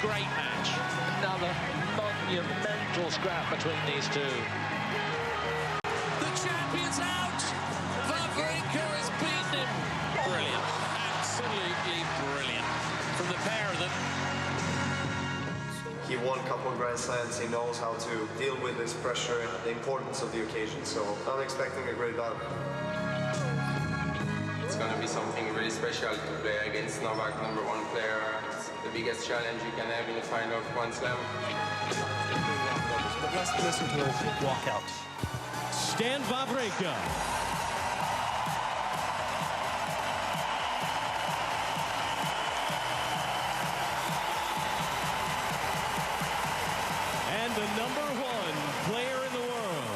great match. Another monumental scrap between these two. The champion's out. Wawrinka has beaten him. Brilliant. Absolutely brilliant from the pair of them. He won a couple of Grand Slams. He knows how to deal with this pressure and the importance of the occasion. So I'm expecting a great battle. It's going to be something really special to play against Novak, #1 player. It's the biggest challenge you can have in the final of Grand Slam. But let's listen to a walkout. Stan Wawrinka. And the #1 player in the world,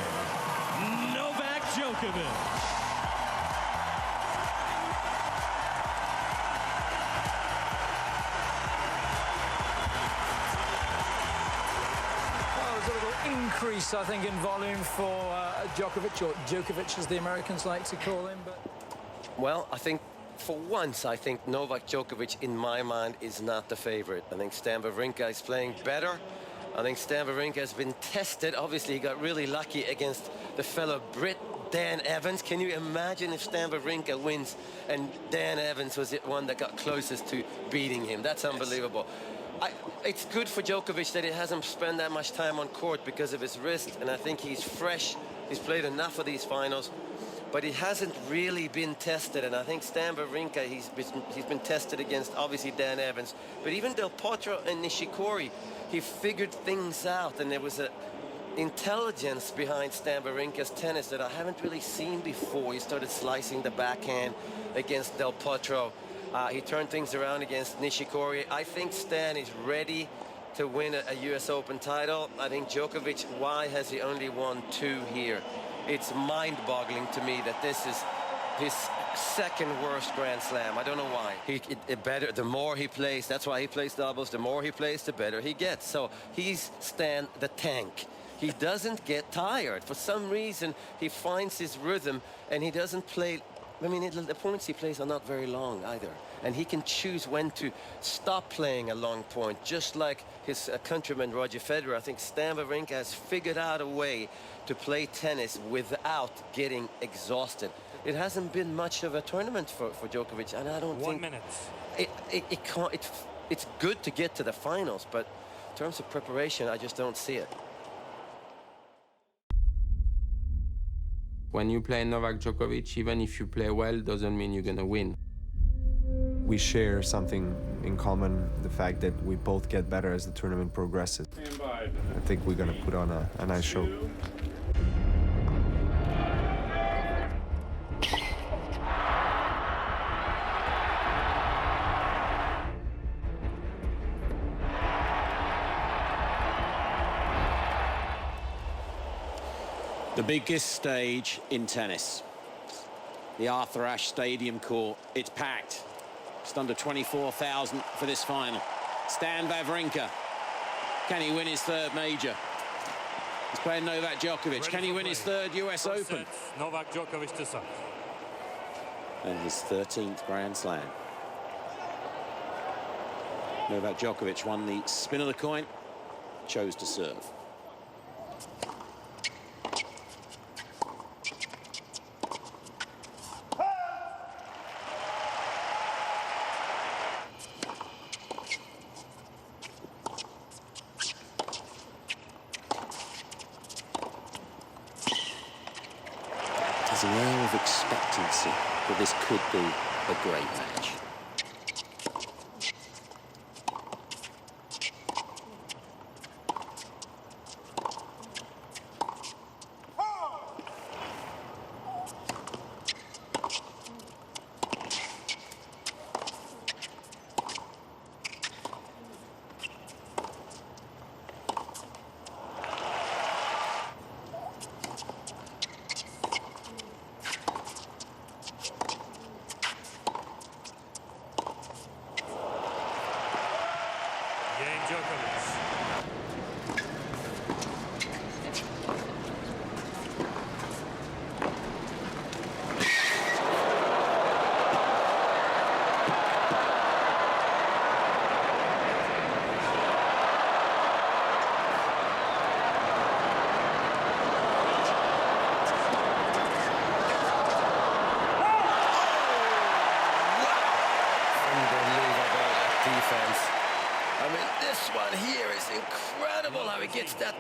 Novak Djokovic. Increase, I think, in volume for Djokovic, or Djokovic as the Americans like to call him. But well, I think for once, I think Novak Djokovic, in my mind, is not the favorite. I think Stan Wawrinka is playing better. I think Stan Wawrinka has been tested. Obviously, he got really lucky against the fellow Brit, Dan Evans. Can you imagine if Stan Wawrinka wins and Dan Evans was the one that got closest to beating him? That's unbelievable. It's good for Djokovic that he hasn't spent that much time on court because of his wrist, and I think he's fresh. He's played enough of these finals, but he hasn't really been tested. And I think Stan Wawrinka, he's been tested against, obviously, Dan Evans, but even Del Potro and Nishikori, he figured things out, and there was an intelligence behind Stan Wawrinka's tennis that I haven't really seen before. He started slicing the backhand against Del Potro. He turned things around against Nishikori. I think Stan is ready to win a US Open title. I think Djokovic, why has he only won 2 here? It's mind-boggling to me that this is his second worst Grand Slam. I don't know why. The more he plays, that's why he plays doubles. The more he plays, the better he gets. So he's Stan the Tank. He doesn't get tired. For some reason, he finds his rhythm, and he doesn't play. I mean, the points he plays are not very long either. And he can choose when to stop playing a long point, just like his countryman Roger Federer. I think Stan Wawrinka has figured out a way to play tennis without getting exhausted. It hasn't been much of a tournament for Djokovic, and I don't think... 1 minute. It's good to get to the finals, but in terms of preparation, I just don't see it. When you play Novak Djokovic, even if you play well, doesn't mean you're gonna win. We share something in common, the fact that we both get better as the tournament progresses. I think we're gonna put on a nice show. The biggest stage in tennis. The Arthur Ashe Stadium court. It's packed. Just under 24,000 for this final. Stan Wawrinka. Can he win his 3rd major? He's playing Novak Djokovic. Can he win his 3rd US Open? Novak Djokovic to serve. And his 13th Grand Slam. Novak Djokovic won the spin of the coin, chose to serve. There's an air of expectancy that this could be a great match.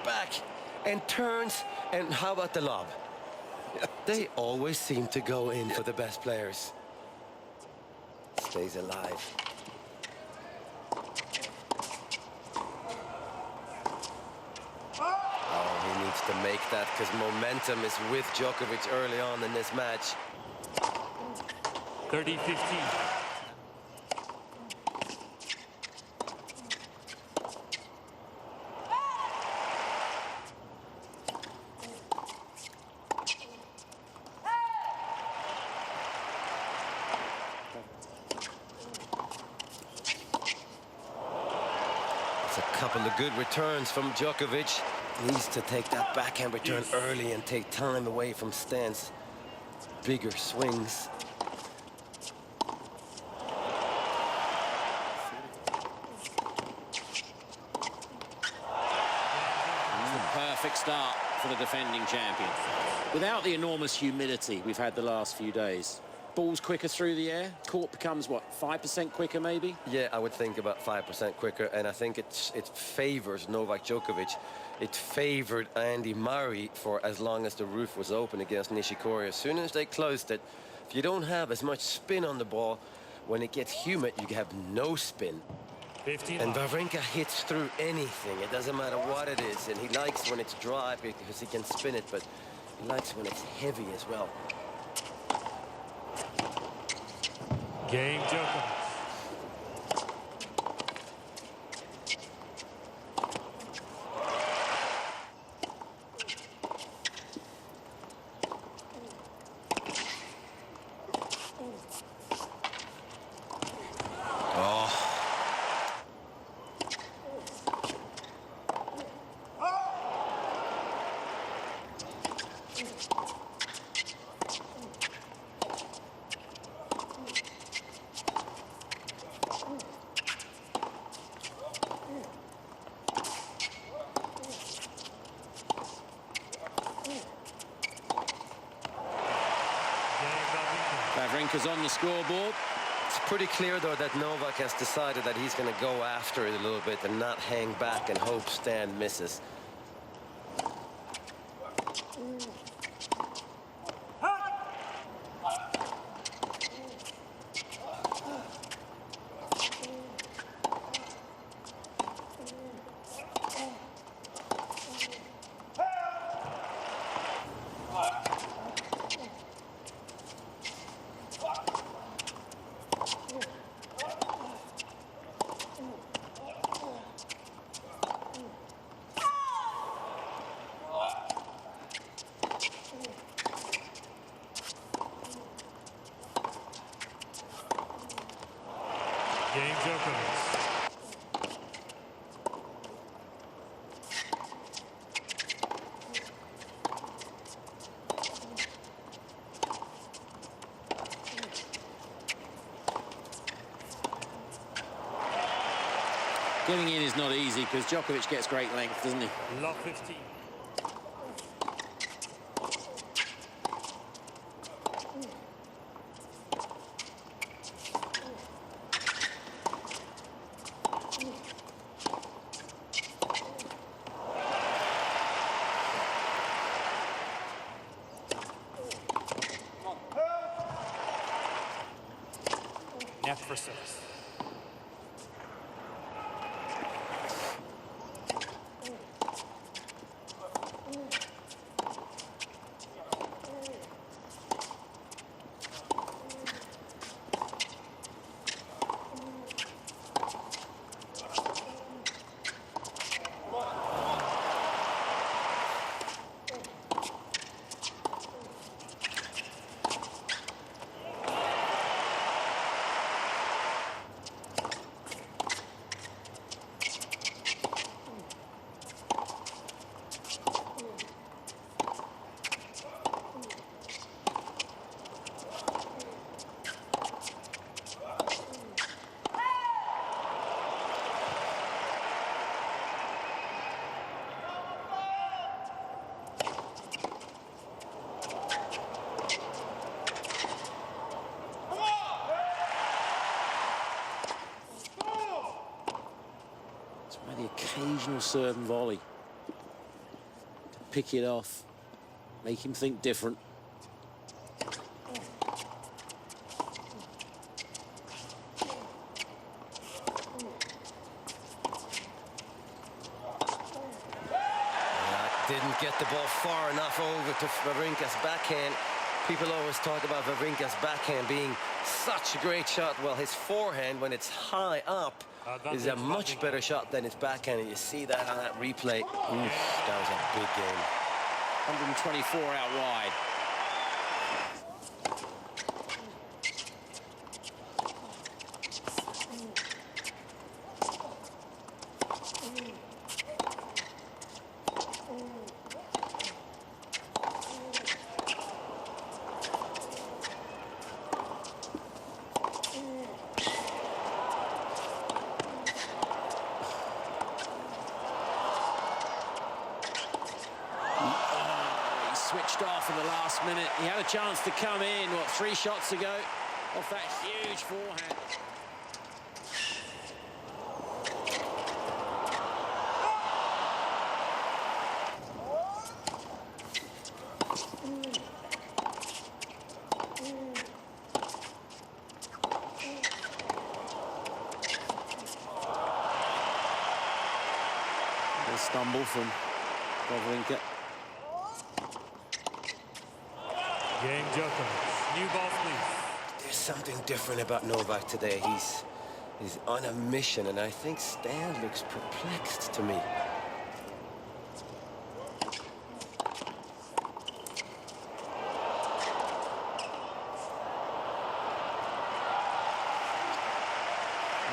back and turns, and how about the lob? They always seem to go in for the best players. Stays alive. Oh, he needs to make that because momentum is with Djokovic early on in this match. 30-15. A couple of good returns from Djokovic. Needs to take that backhand return early and take time away from stance. Bigger swings. Perfect start for the defending champion. Without the enormous humidity we've had the last few days, ball's quicker through the air. Court becomes, what, 5% quicker maybe? Yeah, I would think about 5% quicker, and I think it favors Novak Djokovic. It favored Andy Murray for as long as the roof was open against Nishikori. As soon as they closed it, if you don't have as much spin on the ball, when it gets humid, you have no spin. 15. And Wawrinka hits through anything. It doesn't matter what it is, and he likes when it's dry because he can spin it, but he likes when it's heavy as well. Game Djokovic. Wawrinka's on the scoreboard. It's pretty clear, though, that Novak has decided that he's going to go after it a little bit and not hang back and hope Stan misses. Game Djokovic. Getting in is not easy because Djokovic gets great length, doesn't he? Love 15. Net for 6. The occasional serve and volley. pick it off, make him think different. Didn't get the ball far enough over to Wawrinka's backhand. People always talk about Wawrinka's backhand being such a great shot. Well, his forehand, when it's high up, is a much better shot than his backhand. And you see that on that replay. Oof, that was a big game. 124 out wide. Switched off in the last minute. He had a chance to come in, what, 3 shots ago off that huge forehand. A stumble from Wawrinka. Game Djokovic. New ball, please. There's something different about Novak today. He's on a mission, and I think Stan looks perplexed to me.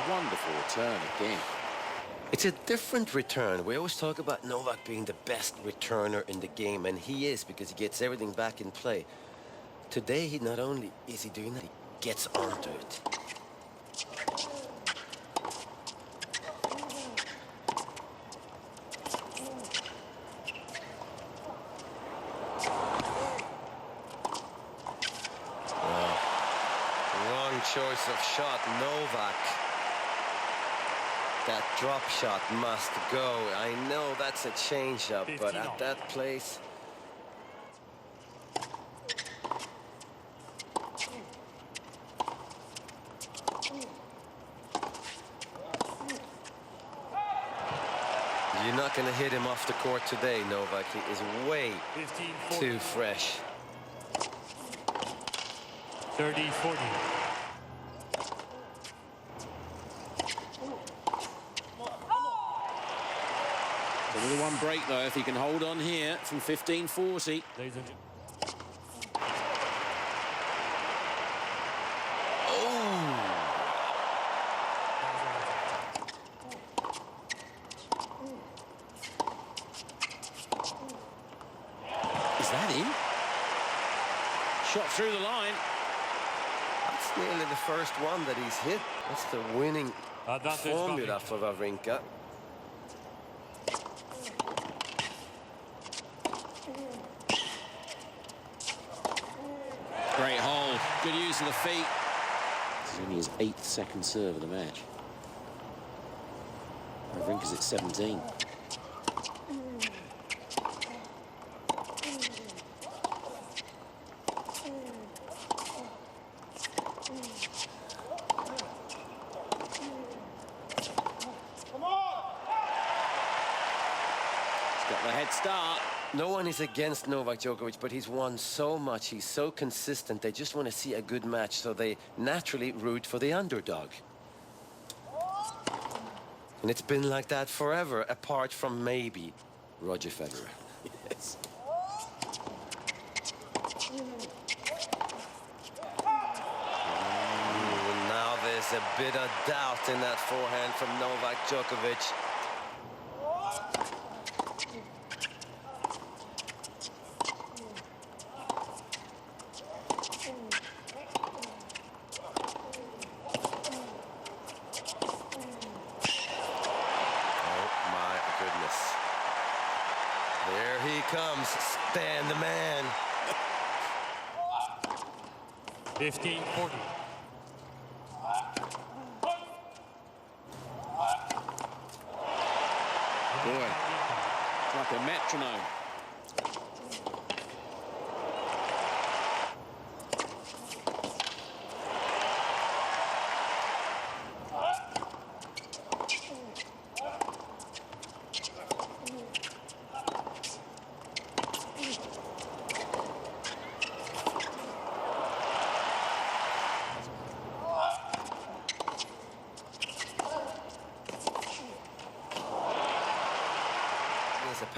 Wonderful return again. It's a different return. We always talk about Novak being the best returner in the game, and he is, because he gets everything back in play. Today, he not only is he doing that, he gets onto it. Wrong choice of shot, Novak. That drop shot must go. I know that's a change-up, but at that place... You're not going to hit him off the court today, Novak. He is way too fresh. 30-40. Another one break, though, if he can hold on here from 15-40. Is that in? Shot through the line. That's nearly the first one that he's hit. That's the winning formula for Wawrinka. Great hold. Good use of the feet. This is only his 8th second serve of the match. Wawrinka's at 17. Got the head start. No one is against Novak Djokovic, but he's won so much. He's so consistent. They just want to see a good match, so they naturally root for the underdog. And it's been like that forever, apart from maybe Roger Federer. Yes. Now there's a bit of doubt in that forehand from Novak Djokovic. There he comes, Stan the man. 15-40. Boy, it's like a metronome.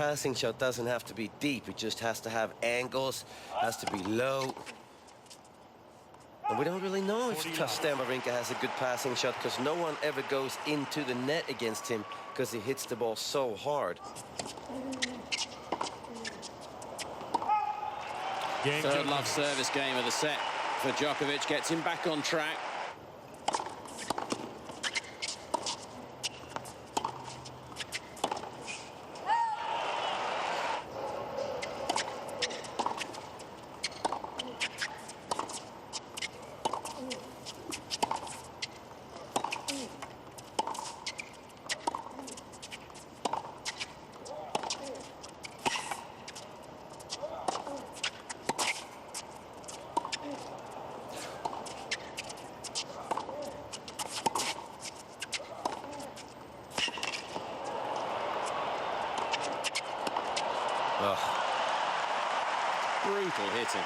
passing shot doesn't have to be deep. It just has to have angles, has to be low. And we don't really know if Stan Wawrinka has a good passing shot because no one ever goes into the net against him because he hits the ball so hard. Third love service game of the set for Djokovic. Gets him back on track. Brutal hitting.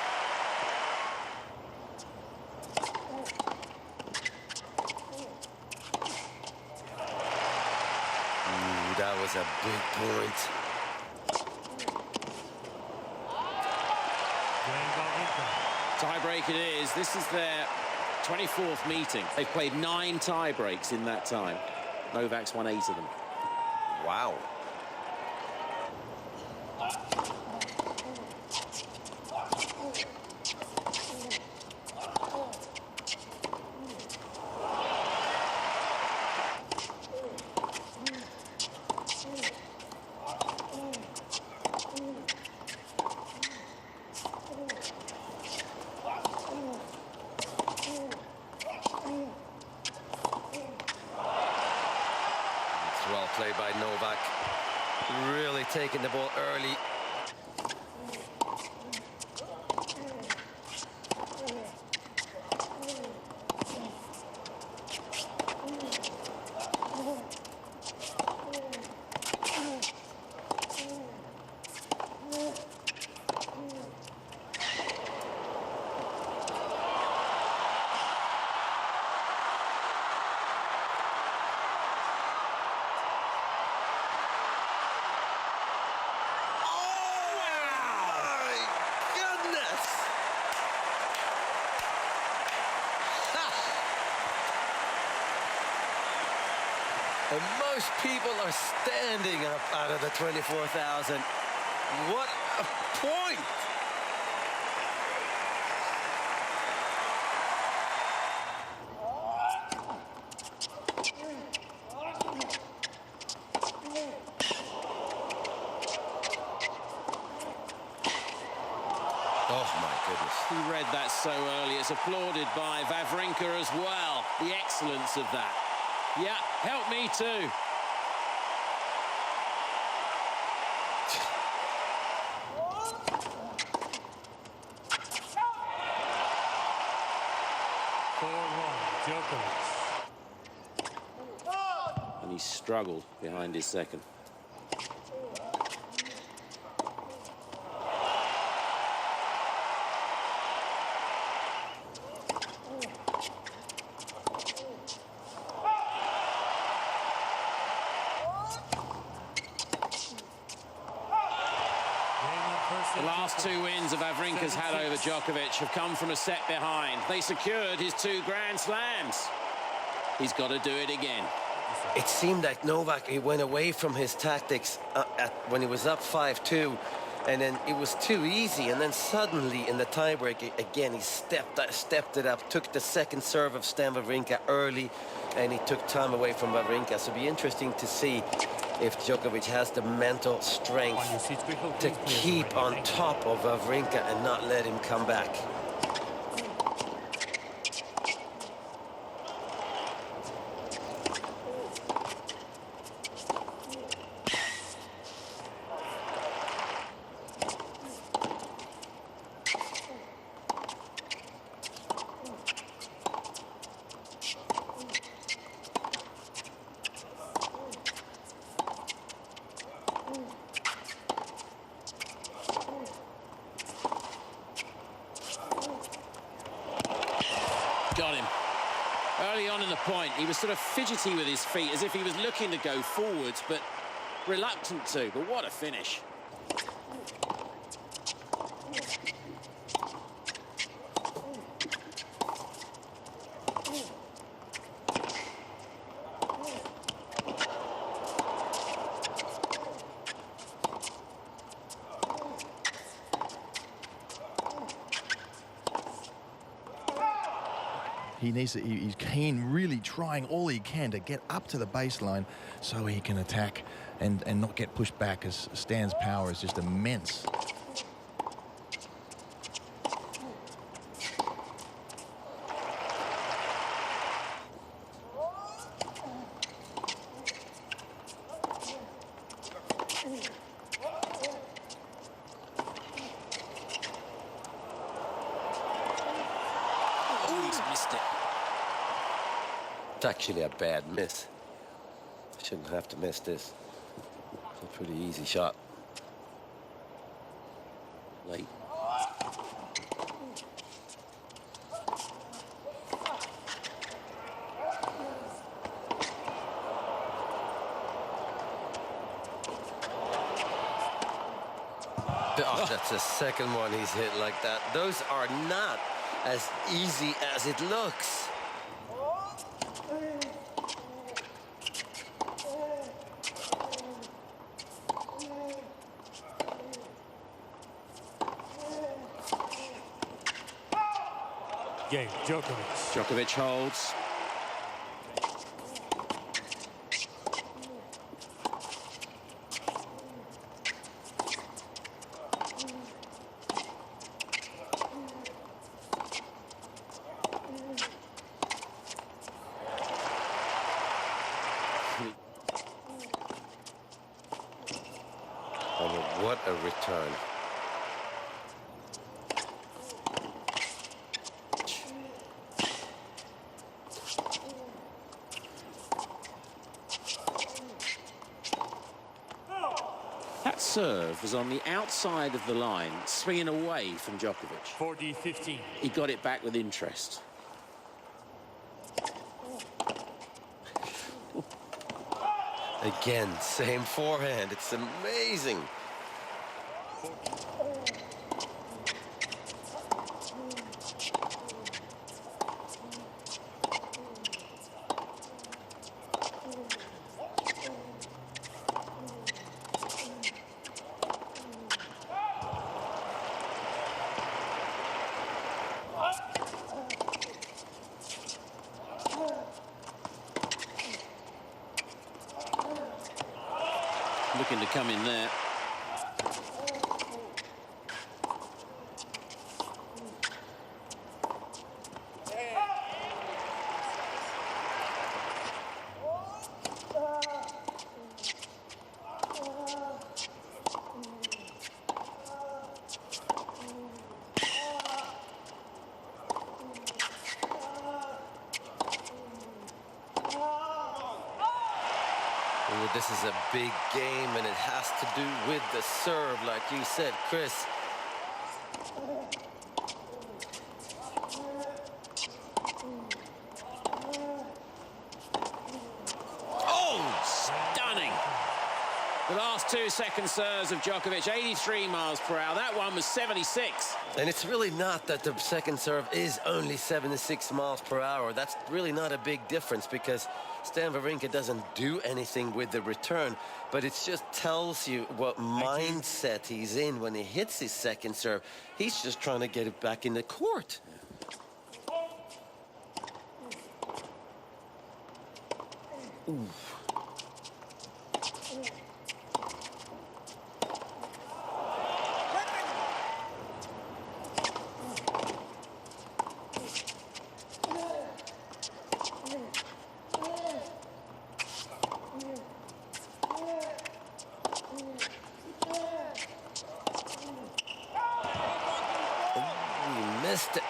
Ooh, that was a big point. Tie-break it is. This is their 24th meeting. They've played 9 tie-breaks in that time. Novak's won 8 of them. Wow. Well played by Novak. Really taking the ball early. And most people are standing up out of the 24,000. What a point! Oh my goodness. He read that so early. It's applauded by Wawrinka as well. The excellence of that. Yeah, help me too. And he struggled behind his second. The last 2 wins of Wawrinka's had over Djokovic have come from a set behind. They secured his 2 Grand Slams. He's got to do it again. It seemed like Novak, he went away from his tactics when he was up 5-2, and then it was too easy, and then suddenly in the tiebreak again he stepped it up, took the second serve of Stan Wawrinka early, and he took time away from Wawrinka. So it'll be interesting to see if Djokovic has the mental strength to keep on top of Wawrinka and not let him come back. Got him. Early on in the point, he was sort of fidgety with his feet, as if he was looking to go forwards, but reluctant to. But what a finish. he's keen, really trying all he can to get up to the baseline so he can attack and not get pushed back, as Stan's power is just immense. It's actually a bad miss. Shouldn't have to miss this. It's a pretty easy shot. Late. Oh, that's the second one he's hit like that. Those are not as easy as it looks. Game, Djokovic. Djokovic holds. Oh, what a return. That serve was on the outside of the line, swinging away from Djokovic. 40-15. He got it back with interest. Again, same forehand. It's amazing. Looking to come in there. This is a big game, and it has to do with the serve, like you said, Chris. Oh, stunning. The last 2 second serves of Djokovic, 83 miles per hour. That one was 76. And it's really not that the second serve is only 76 miles per hour. That's really not a big difference, because Stan Wawrinka doesn't do anything with the return, but it just tells you what mindset he's in when he hits his second serve. He's just trying to get it back in the court. Ooh. Missed it.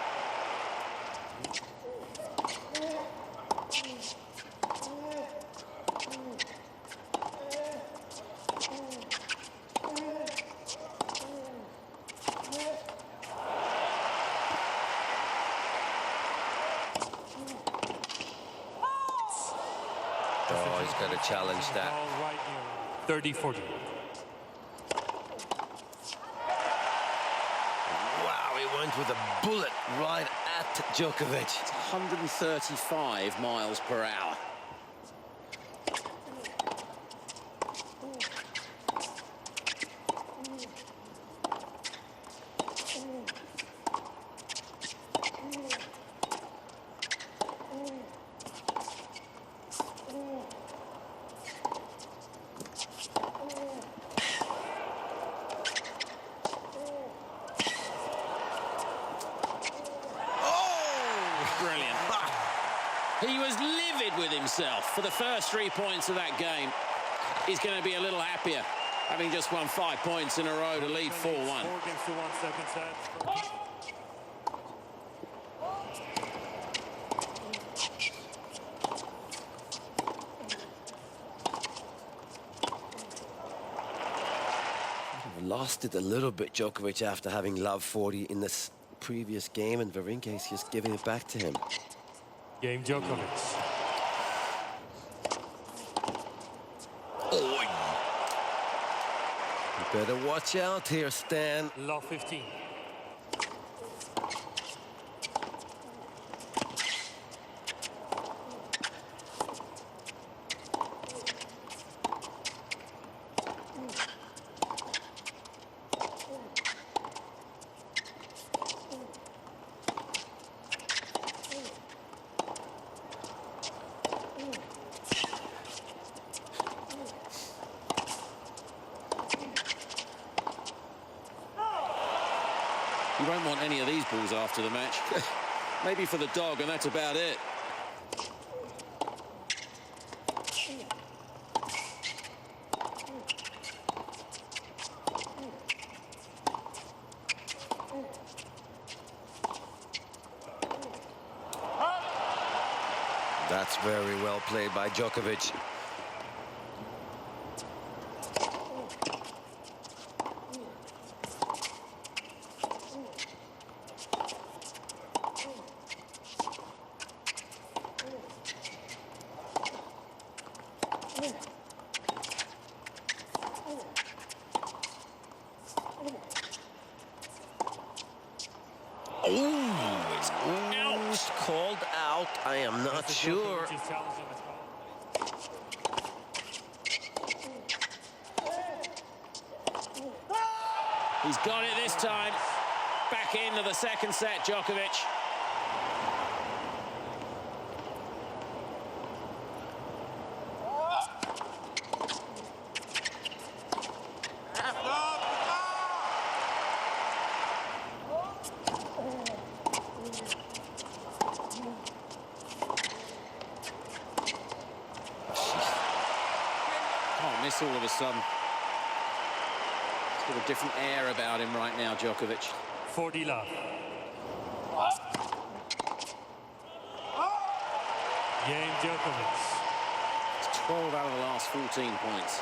Oh, he's got to challenge that. 30-40. Went with a bullet right at Djokovic. It's 135 miles per hour. He was livid with himself for the first 3 points of that game. He's going to be a little happier, having just won 5 points in a row to lead 4-1. Lost it a little bit, Djokovic, after having loved 40 in this previous game, and Wawrinka is just giving it back to him. Game Djokovic. Oh. You better watch out here, Stan. Love 15. You won't want any of these balls after the match. Maybe for the dog, and that's about it. That's very well played by Djokovic. Oh, it's out. Called out. I am not sure. He's got it this time. Back into the second set, Djokovic. Can't miss all of a sudden. He's got a different air about him right now, Djokovic. 40 love. Game Djokovic. It's 12 out of the last 14 points.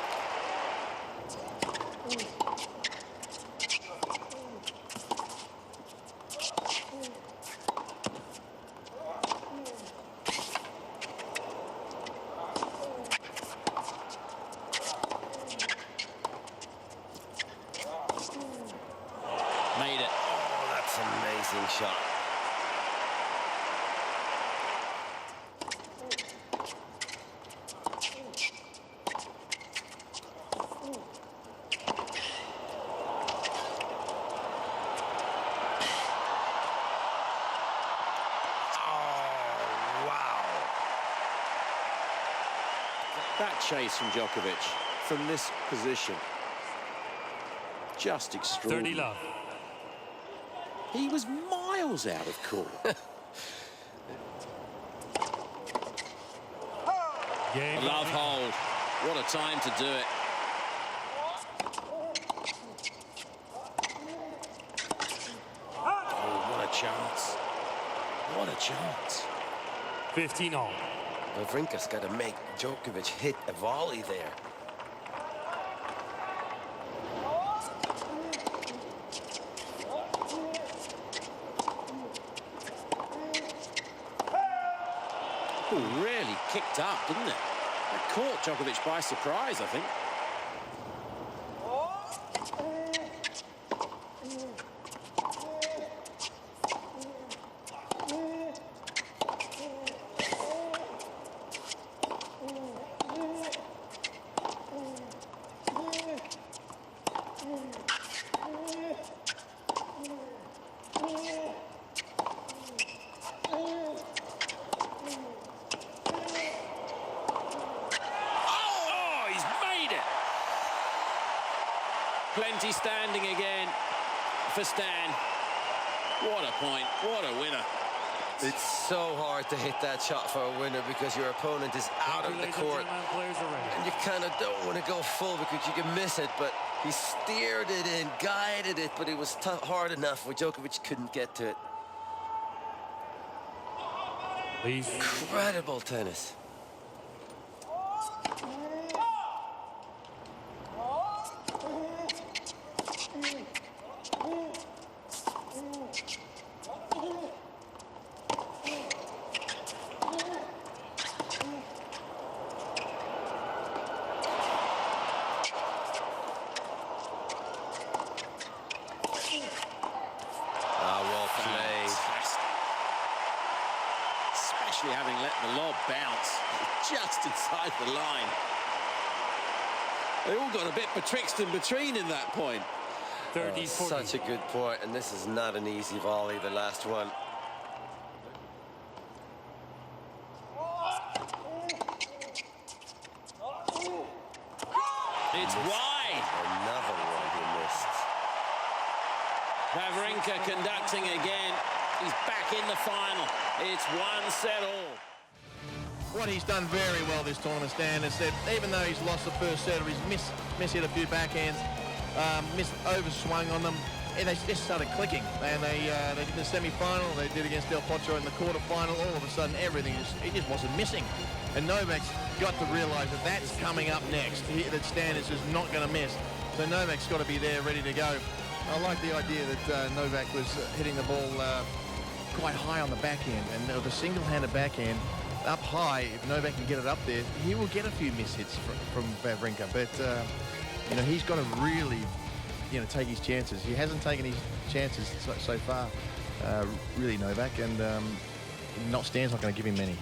Made it. Oh, that's an amazing shot. Oh, wow. That chase from Djokovic from this position. Just extraordinary. 30 love. He was miles out of court. Game Love hold. What a time to do it. Oh, what a chance. What a chance. 15 all. Wawrinka's got to make Djokovic hit a volley there. Ooh, really kicked up, didn't it? That caught Djokovic by surprise, I think. Plenty standing again for Stan. What a point, what a winner. It's so hard to hit that shot for a winner because your opponent is out of the court. And you kind of don't want to go full because you can miss it, but he steered it in, guided it, but it was hard enough where Djokovic couldn't get to it. Incredible tennis. Having let the lob bounce just inside the line. They all got a bit betwixt and between in that point. 30, such a good point, and this is not an easy volley, the last one. It's wide. Another one he missed. Wawrinka conducting again. He's back in the final. It's 1-all. What he's done very well this tournament, Stan, is that even though he's lost the first set or he's mishit a few backhands, overswung on them, and they just started clicking. And they did the semi-final, they did against Del Potro in the quarter-final. All of a sudden, everything just wasn't missing. And Novak's got to realise that that's coming up next. That Stan is just not going to miss. So Novak's got to be there, ready to go. I like the idea that Novak was hitting the ball quite high on the backhand, and with a single-handed backhand up high, if Novak can get it up there, he will get a few mishits from Wawrinka. But you know, he's got to really, you know, take his chances. He hasn't taken his chances so far, really, Novak, and Stan's not going to give him many.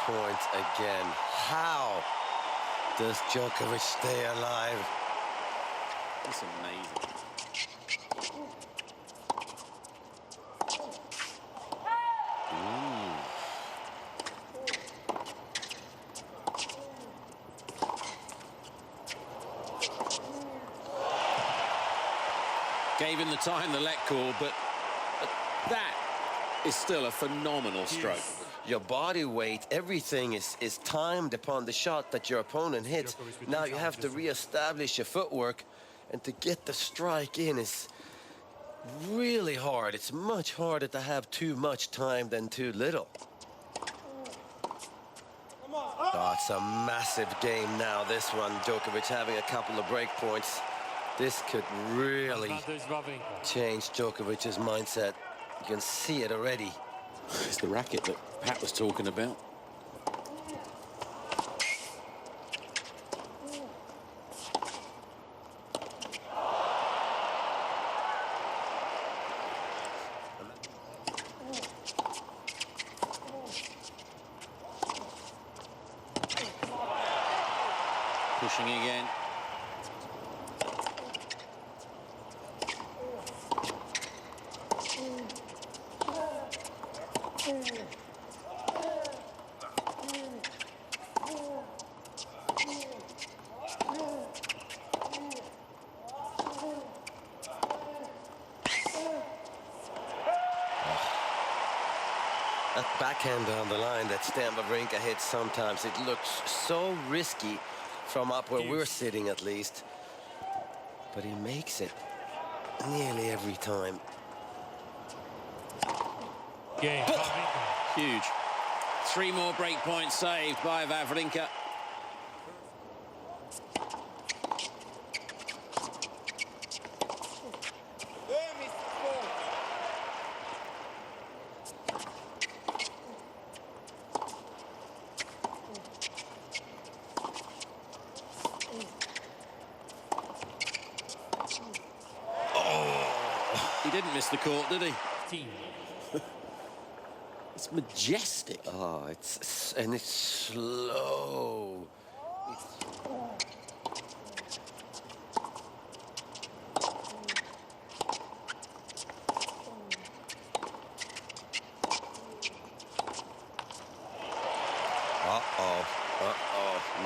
Point again. How does Djokovic stay alive? It's amazing. Gave him the time, the let call, but that is still a phenomenal stroke. Your body weight, everything is timed upon the shot that your opponent hits. Now you have to re-establish your footwork, and to get the strike in is really hard. It's much harder to have too much time than too little. Oh, it's a massive game now, this one. Djokovic having a couple of break points. This could really change Djokovic's mindset. You can see it already. It's the racket that Pat was talking about. Pushing again. That backhand on the line that Stan Wawrinka hits sometimes, it looks so risky from up where we're sitting at least. But he makes it nearly every time. Game. Huge. 3 more break points saved by Wawrinka. didn't miss the court, did he? It's majestic. Oh, it's slow.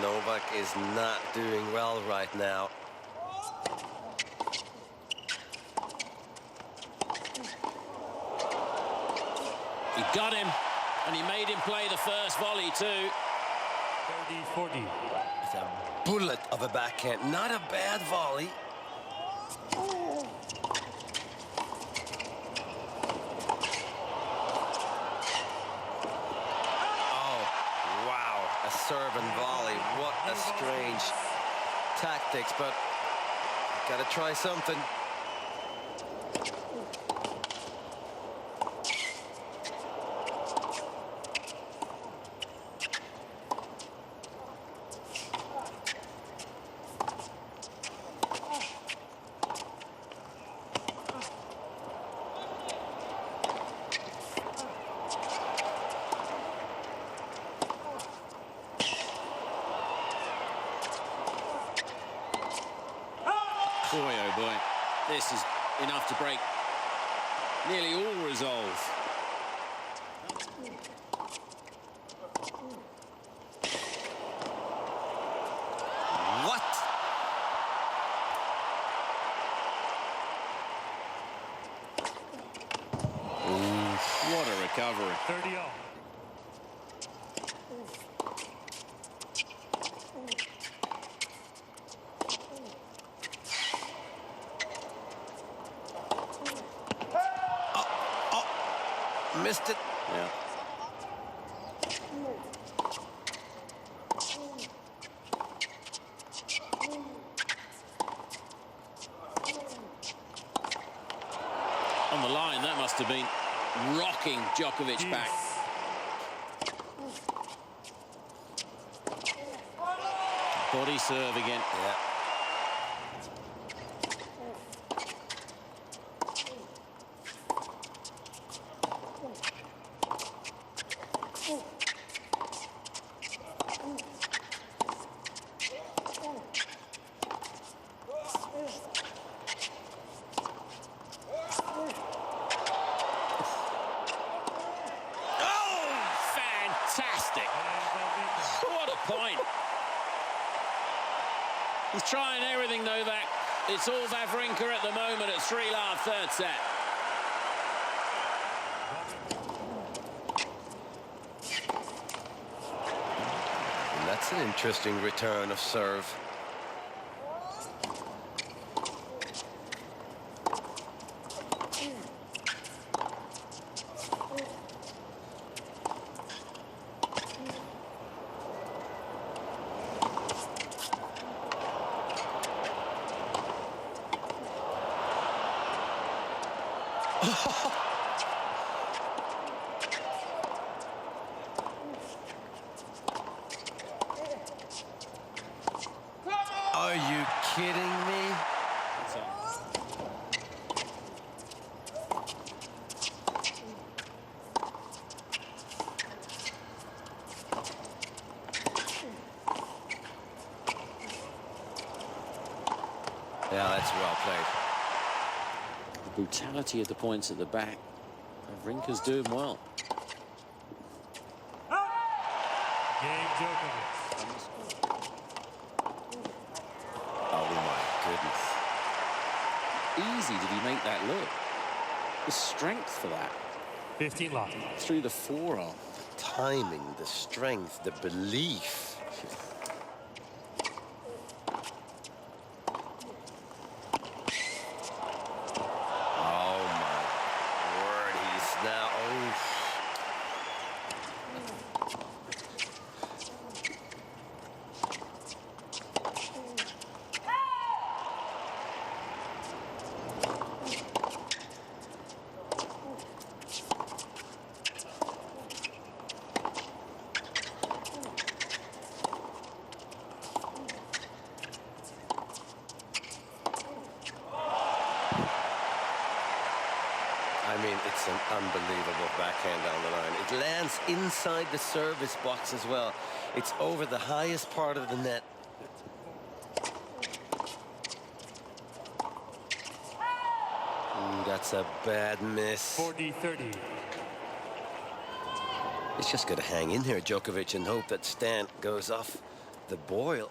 Novak is not doing well right now. He got him, and he made him play the first volley too. 30-40. It's a bullet of a backhand, not a bad volley. Serve and volley. What a strange tactics, but gotta try something. Boy, oh boy, this is enough to break nearly all resolve. What? What a recovery. 30-0. Missed it. Yeah. On the line, that must have been rocking Djokovic back. Body serve again. Yeah. What a point. He's trying everything, Novak. It's all Wawrinka at the moment at 3-love third set. And that's an interesting return of serve. Are you kidding me? Yeah, that's well played. The brutality of the points at the back. Wawrinka's doing well. Game Djokovic. Oh my goodness. Easy did he make that look. The strength for that. 15-love. Through the forearm. Timing, the strength, the belief. Oh my word, he's now. Oh. That's an unbelievable backhand down the line. It lands inside the service box as well. It's over the highest part of the net. That's a bad miss. 40-30. He's just got to hang in here, Djokovic, and hope that Stan goes off the boil.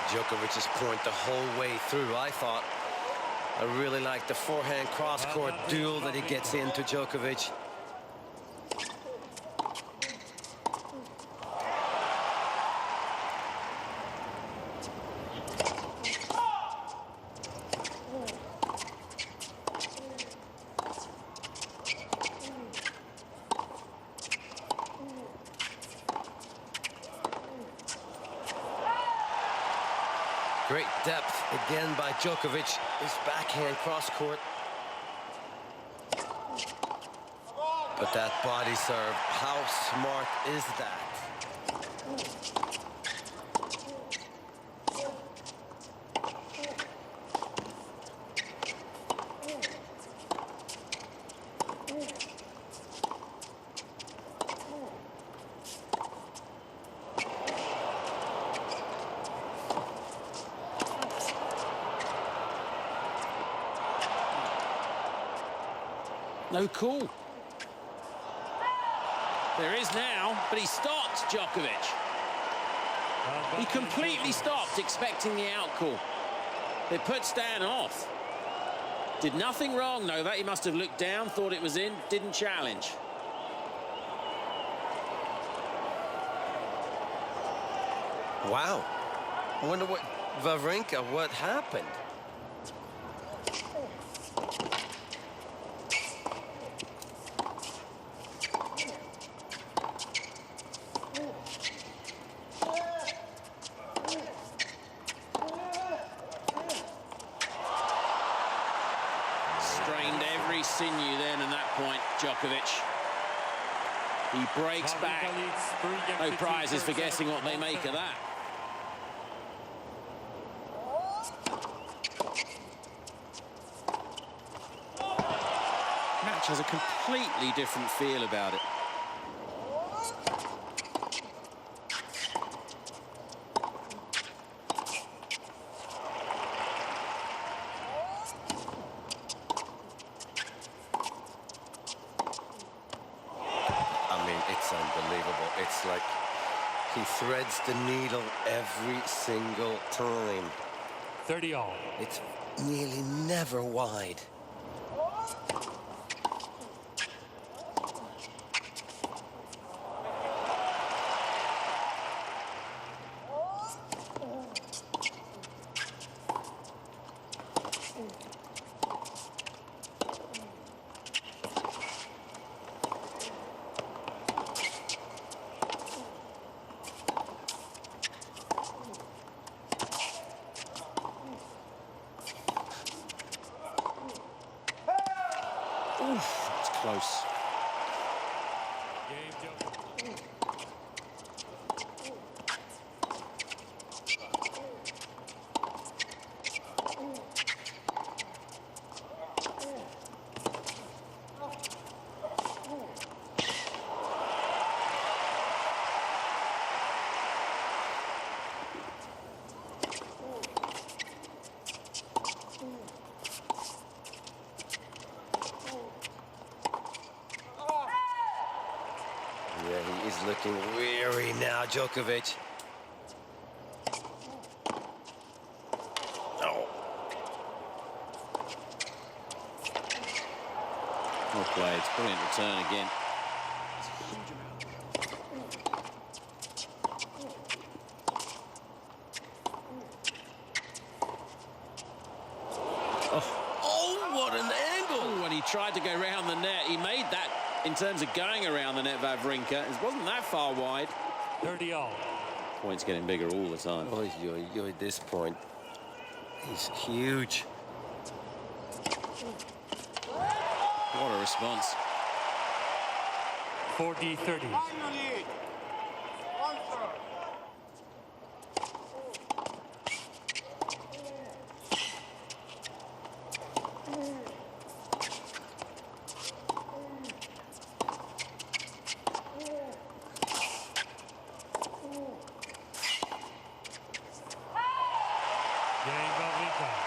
Djokovic's point the whole way through, I thought. I really like the forehand cross-court duel that he gets into Djokovic. Great depth again by Djokovic. His backhand cross-court. But that body serve, how smart is that? No call. There is now, but he stopped Djokovic. He completely stopped, expecting the out call. They put Stan off. Did nothing wrong, Novak. He must have looked down, thought it was in, didn't challenge. Wow. I wonder what Wawrinka, what happened? Sinew then, and that point, Djokovic. He breaks back. No prizes for guessing what they make of that. Match has a completely different feel about it. Unbelievable. It's like he threads the needle every single time. 30-all. It's nearly never wide. It's close. Yeah, he is looking weary now, Djokovic. Oh. Well played. Brilliant return again. Oh, what an angle! When he tried to go round the net, he made that in terms of going around the net, Wawrinka. It wasn't that far wide. 30 all. Points getting bigger all the time. Oh, at this point, he's huge. What a response. 40-30.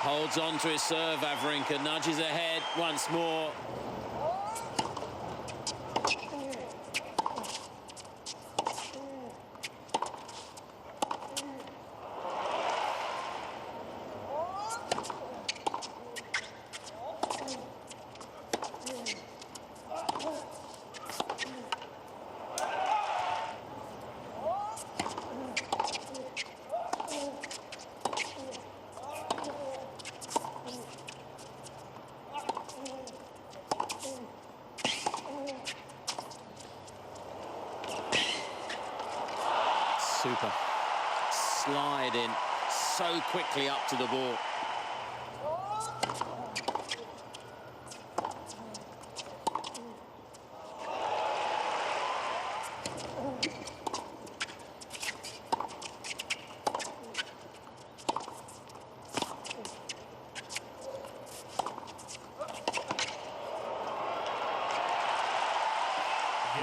Holds on to his serve, Wawrinka nudges ahead once more. Super. Slide in so quickly up to the ball.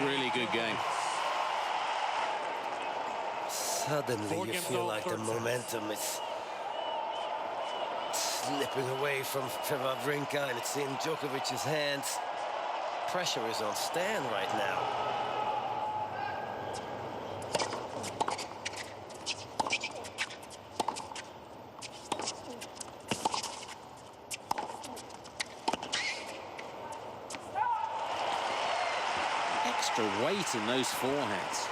Really good game. Suddenly you feel like the momentum is slipping away from Wawrinka, and it's in Djokovic's hands. Pressure is on Stan right now. Extra weight in those forehands.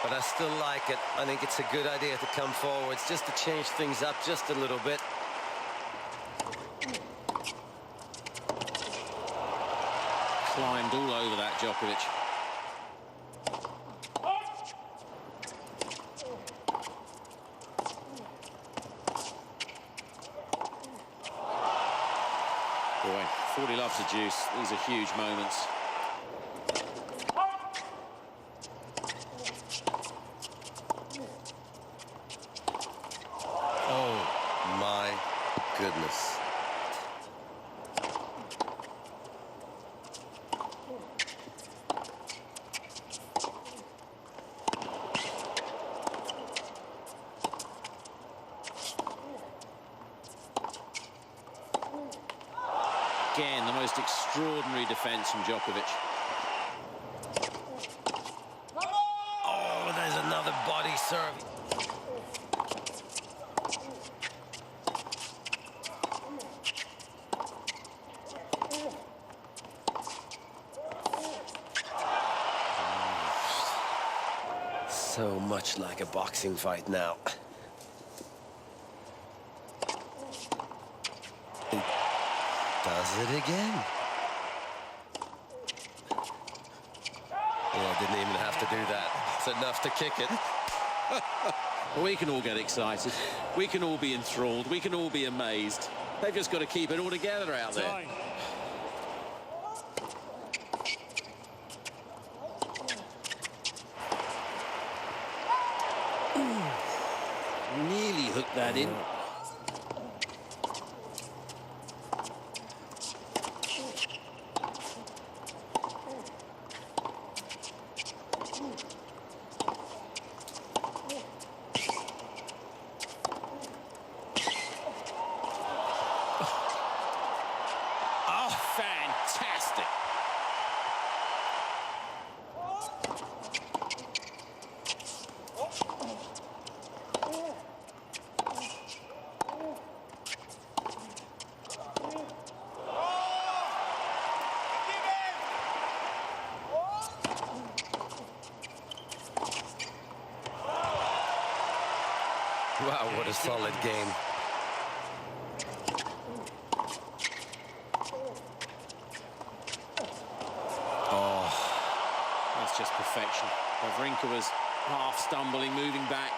But I still like it. I think it's a good idea to come forwards just to change things up just a little bit. Climbed all over that Djokovic. Boy, 40 loves the juice. These are huge moments. Goodness. Again, the most extraordinary defense from Djokovic. Oh, there's another body serve. So much like a boxing fight now. He does it again. Yeah, didn't even have to do that. It's enough to kick it. We can all get excited. We can all be enthralled. We can all be amazed. They've just got to keep it all together out there. Nearly hooked that in. Wow, what a solid game. Oh, that's just perfection. Wawrinka was half stumbling, moving back.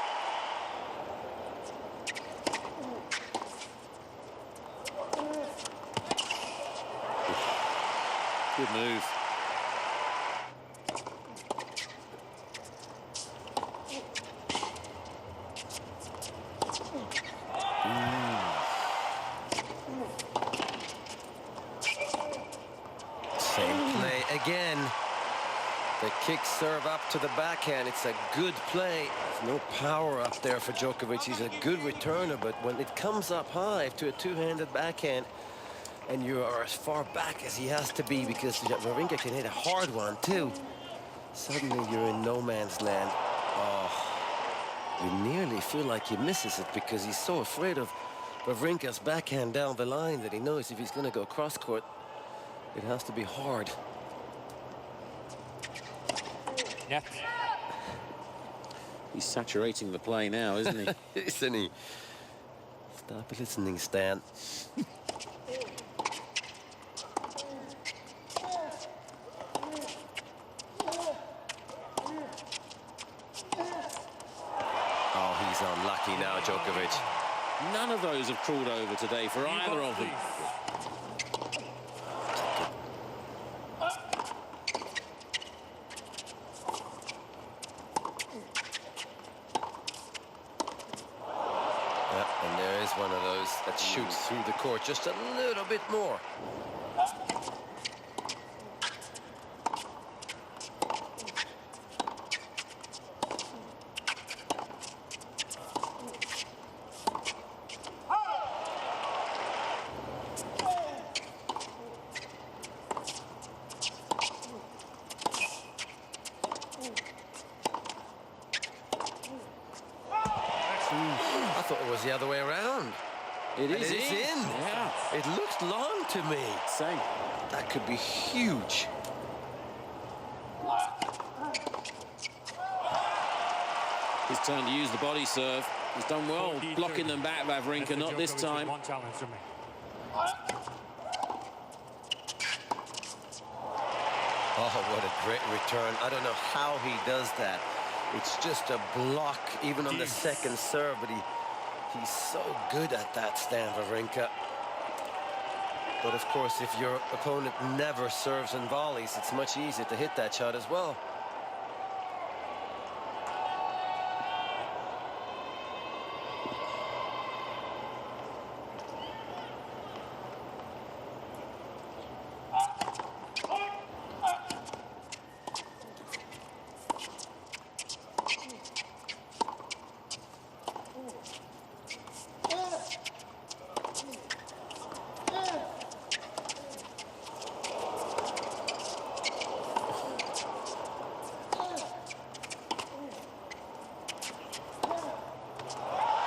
Good move. Same play again. The kick serve up to the backhand. It's a good play. There's no power up there for Djokovic. He's a good returner, but when it comes up high to a two-handed backhand, and you are as far back as he has to be because Wawrinka can hit a hard one too, suddenly you're in no man's land. Oh, you nearly feel like he misses it because he's so afraid of Wawrinka's backhand down the line that he knows if he's going to go cross-court, it has to be hard. Yeah. He's saturating the play now, isn't he? Isn't he? Stop listening, Stan. Oh, he's unlucky now, Djokovic. None of those have crawled over today for either of them. And there is one of those that shoots through the court just a little bit more. I thought it was the other way around. It is in. Yeah. It looked long to me. Same. That could be huge. His turn to use the body serve. He's done well blocking them back, Wawrinka, not this time. One challenge to me. Oh, what a great return. I don't know how he does that. It's just a block, even on the second serve, but he's so good at that, Stan Wawrinka. But of course, if your opponent never serves and volleys, it's much easier to hit that shot as well.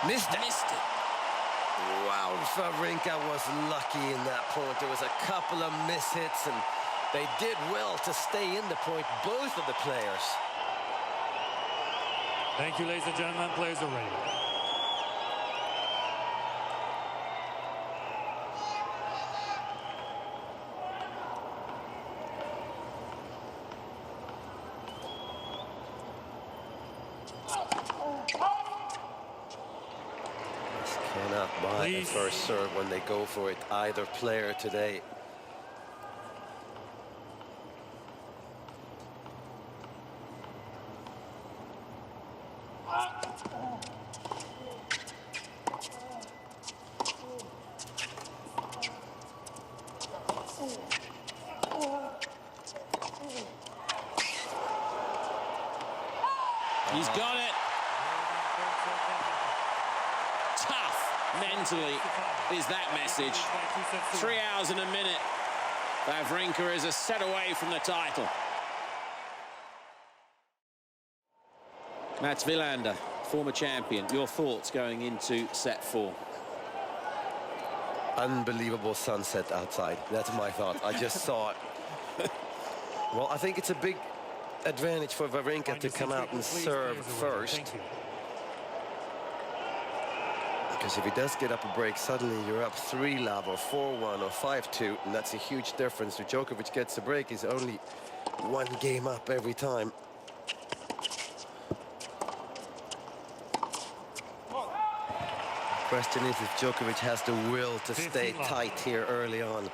Missed it. Wow, Wawrinka was lucky in that point. There was a couple of mishits, and they did well to stay in the point, both of the players. Thank you, ladies and gentlemen. Players are ready. Cannot buy a first serve when they go for it, either player today. He's got it. Mentally is that message. 3 hours and a minute. Wawrinka is a set away from the title. Mats Wilander, former champion. Your thoughts going into set 4? Unbelievable sunset outside. That's my thought. I just saw it. Well, I think it's a big advantage for Wawrinka to come out and serve first. Because if he does get up a break, suddenly you're up 3-love or 4-1 or 5-2, and that's a huge difference. If Djokovic gets a break, he's only 1 game up every time. The question is if Djokovic has the will to stay tight here early on.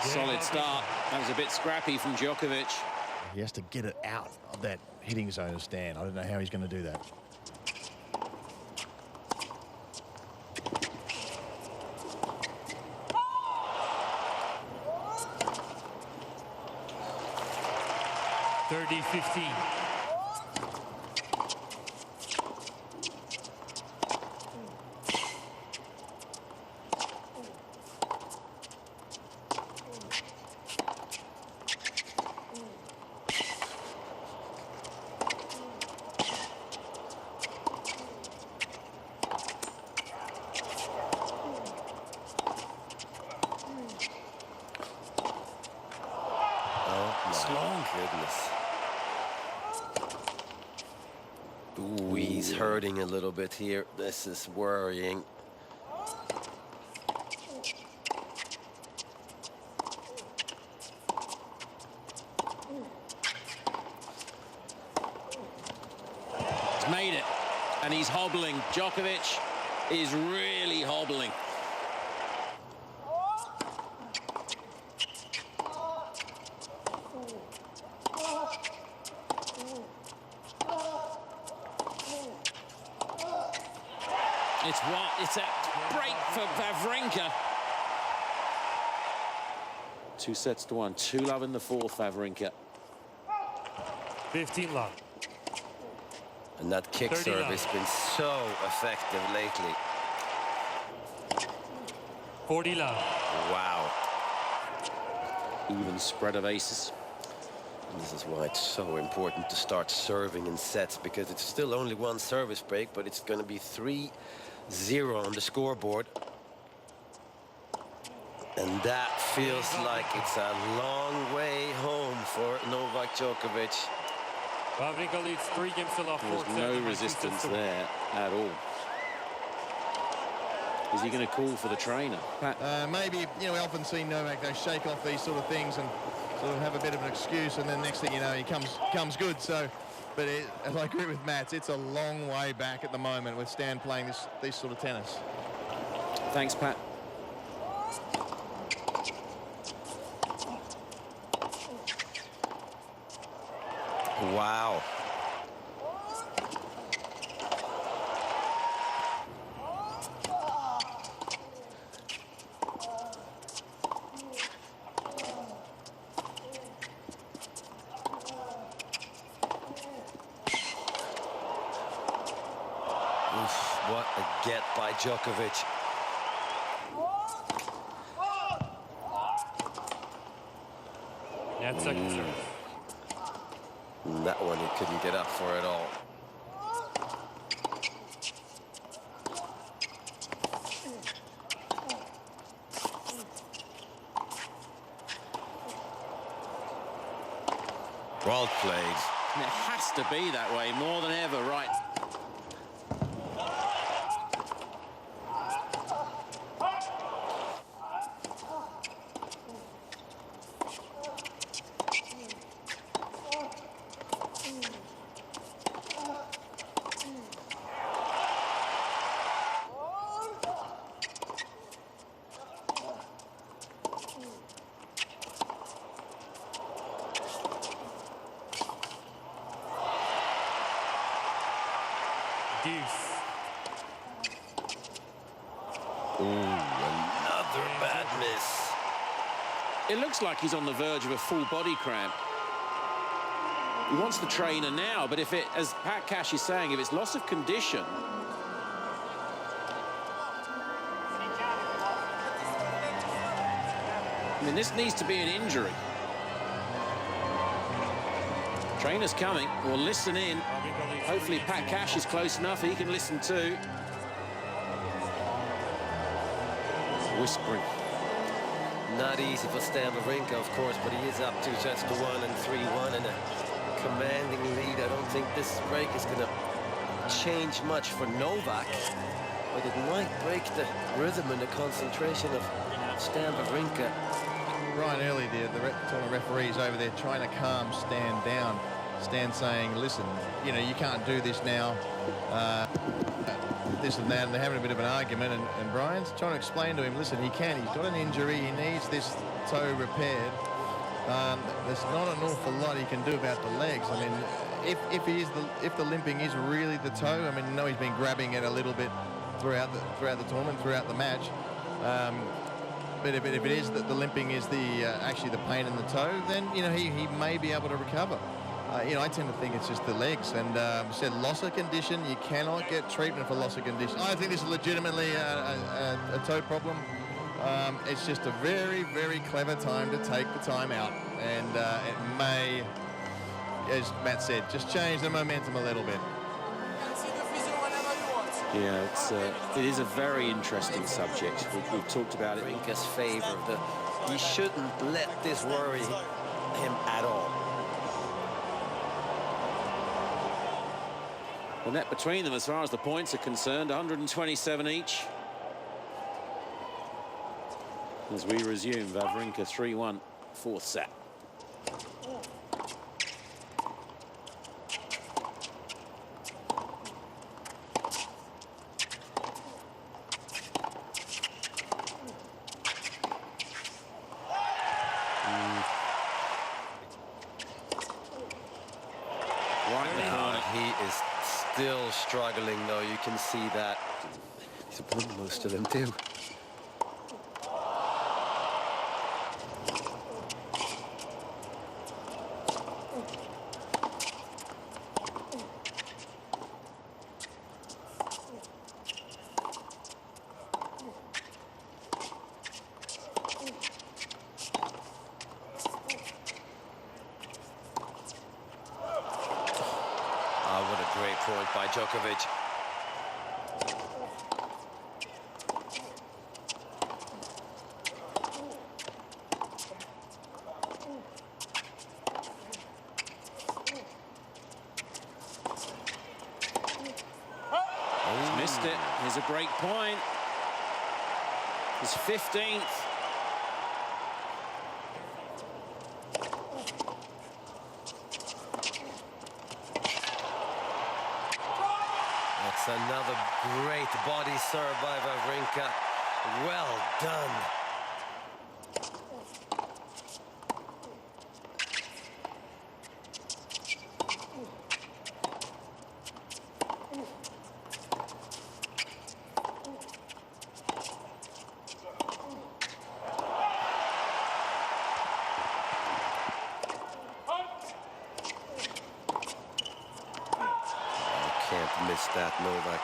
Solid start. That was a bit scrappy from Djokovic. He has to get it out of that hitting zone of Stan. I don't know how he's going to do that. Ooh, he's hurting a little bit here. This is worrying. He's made it, and he's hobbling. Djokovic is really hobbling. It's a break for Wawrinka. 2-1. 2-love in the fourth, Wawrinka. 15-love. And that kick serve has been so effective lately. 40-love. Wow. Even spread of aces. And this is why it's so important to start serving in sets, because it's still only 1 service break, but it's going to be 3-0 on the scoreboard. And that feels like it's a long way home for Novak Djokovic. Wawrinka leads 3 games to love. There's no resistance there at all. Is he going to call for the trainer? Maybe, you know, we often see Novak, they shake off these sort of things and sort of have a bit of an excuse, and then next thing you know, he comes good. So, but I agree with Matt, it's a long way back at the moment with Stan playing this sort of tennis. Thanks, Pat. Wow. Oof, what a get by Djokovic. That's second serve. That one he couldn't get up for at all. Well played. And it has to be that way more than ever, right? Ooh, another bad miss. It looks like he's on the verge of a full body cramp. He wants the trainer now, but if it, as Pat Cash is saying, if it's loss of condition, I mean, this needs to be an injury. Trainer's coming. We'll listen in. Hopefully Pat Cash is close enough he can listen too. Whispering. Not easy for Stan Wawrinka, of course, but he is up 2 sets to 1 and 3-1 and a commanding lead. I don't think this break is going to change much for Novak, but it might break the rhythm and the concentration of Stan Wawrinka. Brian Early, the tournament referees over there trying to calm Stan down. Stan saying, listen, you know, you can't do this now. This and that, and they're having a bit of an argument, and Brian's trying to explain to him, listen, he can, he's got an injury, he needs this toe repaired. There's not an awful lot he can do about the legs. I mean, if the limping is really the toe, I mean, I know he's been grabbing it a little bit throughout the tournament, throughout the match. But if it is that the limping is actually the pain in the toe, then, you know, he may be able to recover. You know, I tend to think it's just the legs. And said loss of condition, you cannot get treatment for loss of condition. I think this is legitimately a toe problem. It's just a very, very clever time to take the time out. And it may, as Matt said, just change the momentum a little bit. Yeah, it is a very interesting subject. We've talked about it. Wawrinka's favor. He shouldn't let this worry him at all. The net between them, as far as the points are concerned, 127 each. As we resume, Wawrinka 3-1, 4th set. Right in the corner. He is still struggling, though. You can see that. He's won most of them, too. What a great point by Djokovic. He's missed it. Here's a break point. His 15th. That's another great body serve by Wawrinka. Well done. Can't miss that, Novak.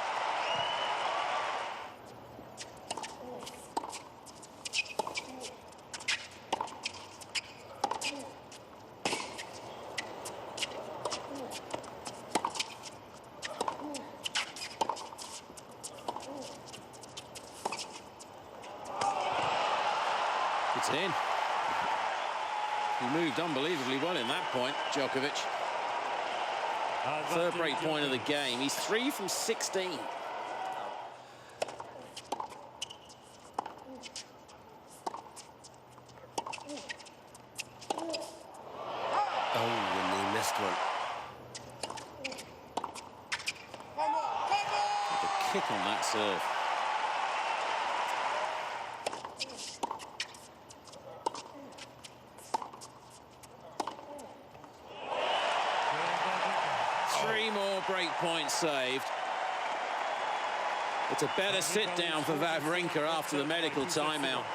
It's in. He moved unbelievably well in that point, Djokovic. Third break point of the game. He's 3 from 16. Oh, and he missed one. The kick on that serve. Break point saved. It's a better sit down for Wawrinka after the medical timeout.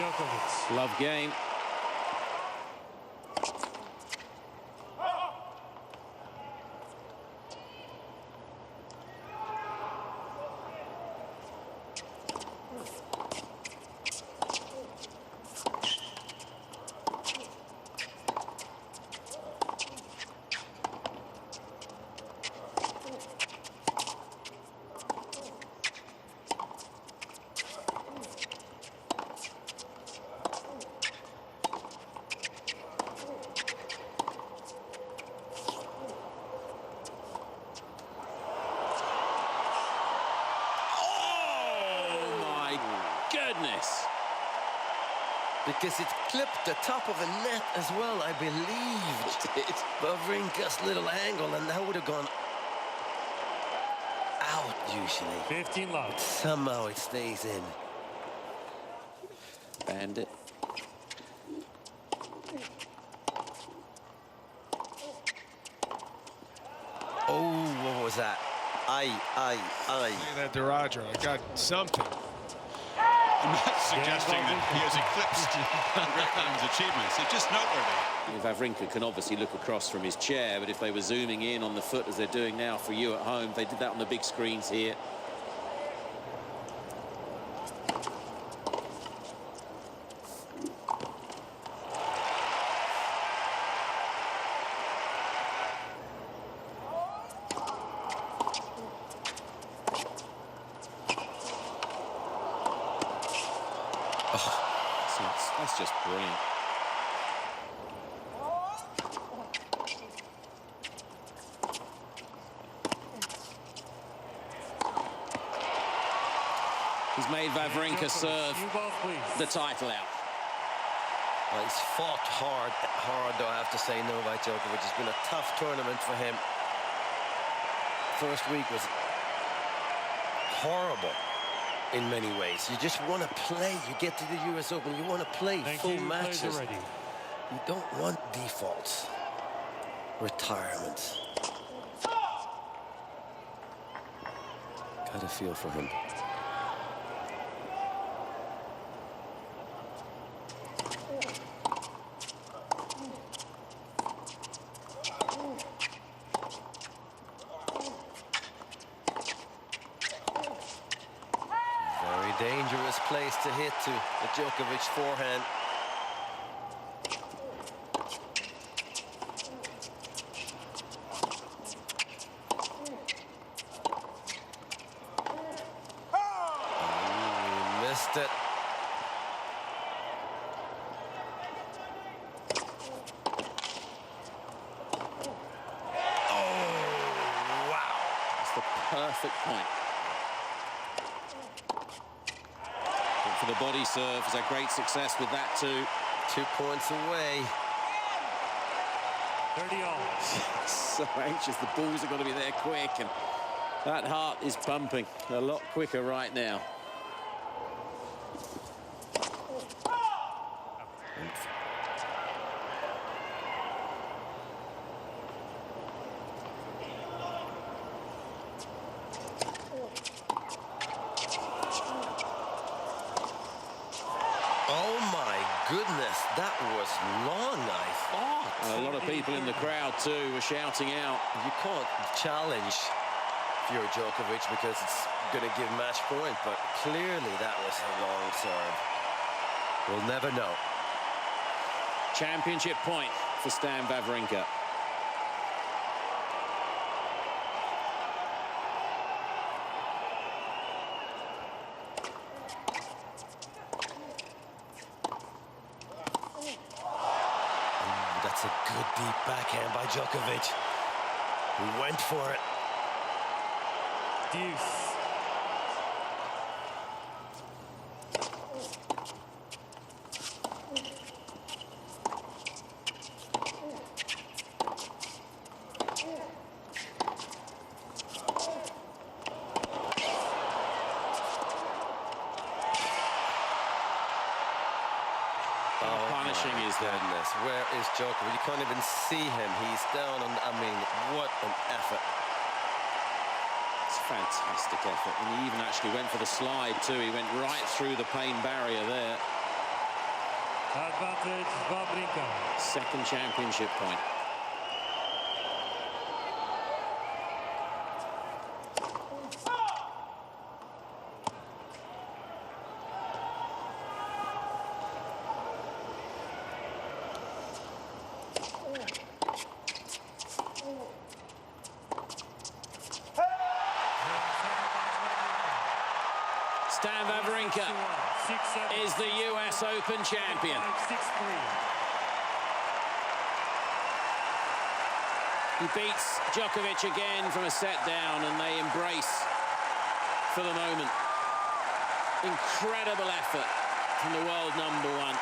Djokovic. Love game. Goodness. Because it clipped the top of the net as well, I believe. It did. Wawrinka's little angle, and that would have gone out usually. 15 love. But somehow it stays in. Bandit. Oh, what was that? Aye. That Duraja, I got something. I'm not suggesting that he has eclipsed Rickman's achievements. It's just noteworthy. Wawrinka can obviously look across from his chair, but if they were zooming in on the foot as they're doing now for you at home, they did that on the big screens here. That's just brilliant. He's made Wawrinka serve the title out. Well, he's fought hard, though, I have to say, Novak Djokovic. It's been a tough tournament for him. First week was horrible in many ways. You just want to play. You get to the US Open, you want to play full matches. You don't want defaults, retirements. Got a feel for him. Dangerous place to hit to the Djokovic forehand. Oh, missed it. Oh, wow. That's the perfect point. For the body serve, has had great success with that too. 2 points away. 30 all. So anxious, the balls are going to be there quick, and that heart is pumping a lot quicker right now. Goodness, that was long, I thought. A lot of people in the crowd too were shouting out. You can't challenge if you're Djokovic because it's going to give match point, but clearly that was a long serve. We'll never know. Championship point for Stan Wawrinka. That's a good deep backhand by Djokovic. He went for it. Deuce. Punishing is goodness. Where is Djokovic? You can't even see him. He's down on, I mean, what an effort. It's a fantastic effort. And he even actually went for the slide too. He went right through the pain barrier there. Advantage Wawrinka. Second championship point. Stan Wawrinka is the US Open champion. He beats Djokovic again from a set down, and they embrace for the moment. Incredible effort from the world #1.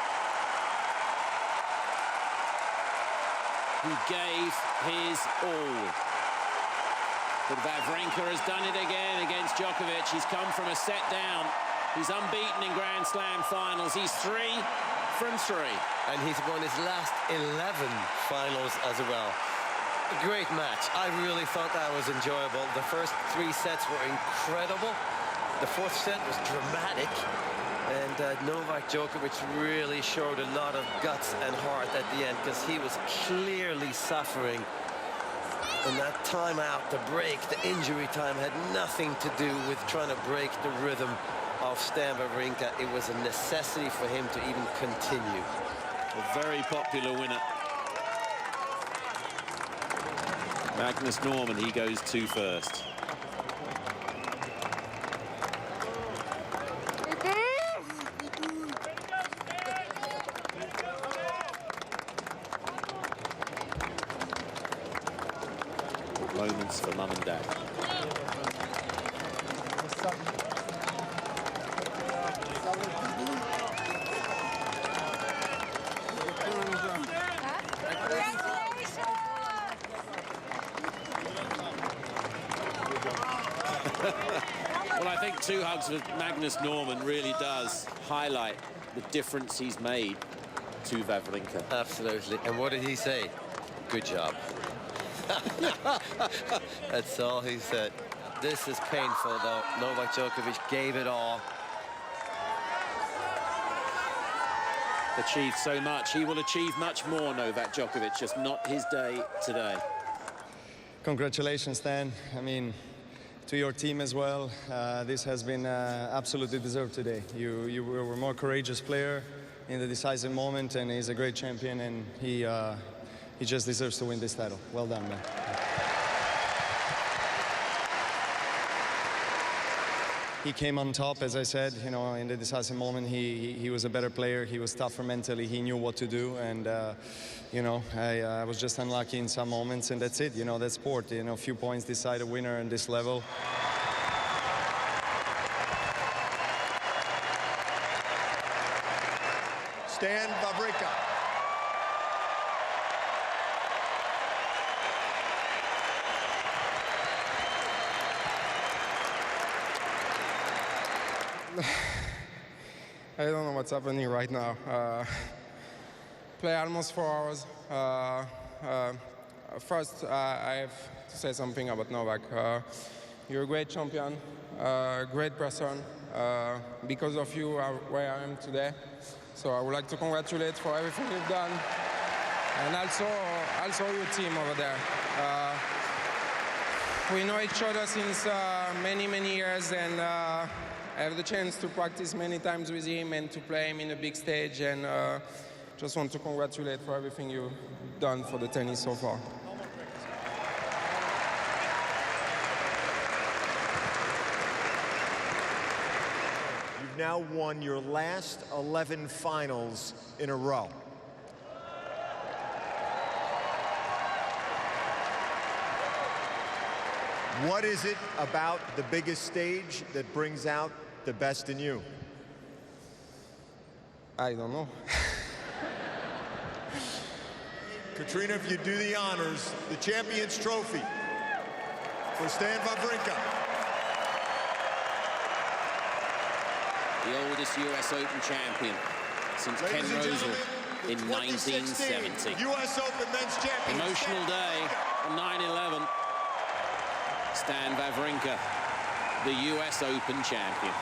He gave his all. But Wawrinka has done it again against Djokovic. He's come from a set down. He's unbeaten in Grand Slam finals. He's 3 from 3. And he's won his last 11 finals as well. A great match. I really thought that was enjoyable. The first 3 sets were incredible. The 4th set was dramatic. And Novak Djokovic really showed a lot of guts and heart at the end, because he was clearly suffering. And that time out, the break, the injury time had nothing to do with trying to break the rhythm of Stan Wawrinka. It was a necessity for him to even continue. A very popular winner. Magnus Norman, he goes 2 first. Moments for mum and dad. Well, I think 2 hugs with Magnus Norman really does highlight the difference he's made to Wawrinka. Absolutely. And what did he say? Good job. That's all he said. This is painful, though. Novak Djokovic gave it all. Achieved so much. He will achieve much more, Novak Djokovic, just not his day today. Congratulations, Stan. I mean, to your team as well. This has been absolutely deserved today. You were a more courageous player in the decisive moment, and he's a great champion, and he just deserves to win this title. Well done, man. He came on top, as I said, you know, in the decisive moment. He was a better player. He was tougher mentally. He knew what to do, and you know, I was just unlucky in some moments, and that's it. You know, that's sport. You know, a few points decide a winner on this level. Stan Wawrinka. I don't know what's happening right now. Play almost 4 hours. First, I have to say something about Novak. You're a great champion, great person. Because of you, where I am today. So I would like to congratulate for everything you've done, and also your team over there. We know each other since many years, and I have the chance to practice many times with him and to play him in a big stage, and just want to congratulate for everything you've done for the tennis so far. You've now won your last 11 finals in a row. What is it about the biggest stage that brings out the best in you? I don't know. Katrina, if you do the honors, the Champions Trophy for Stan Wawrinka. The oldest US Open champion since Ken Rosal in 1970. US Open Men's Champion. Emotional day on 9/11. Stan Wawrinka, the US Open champion.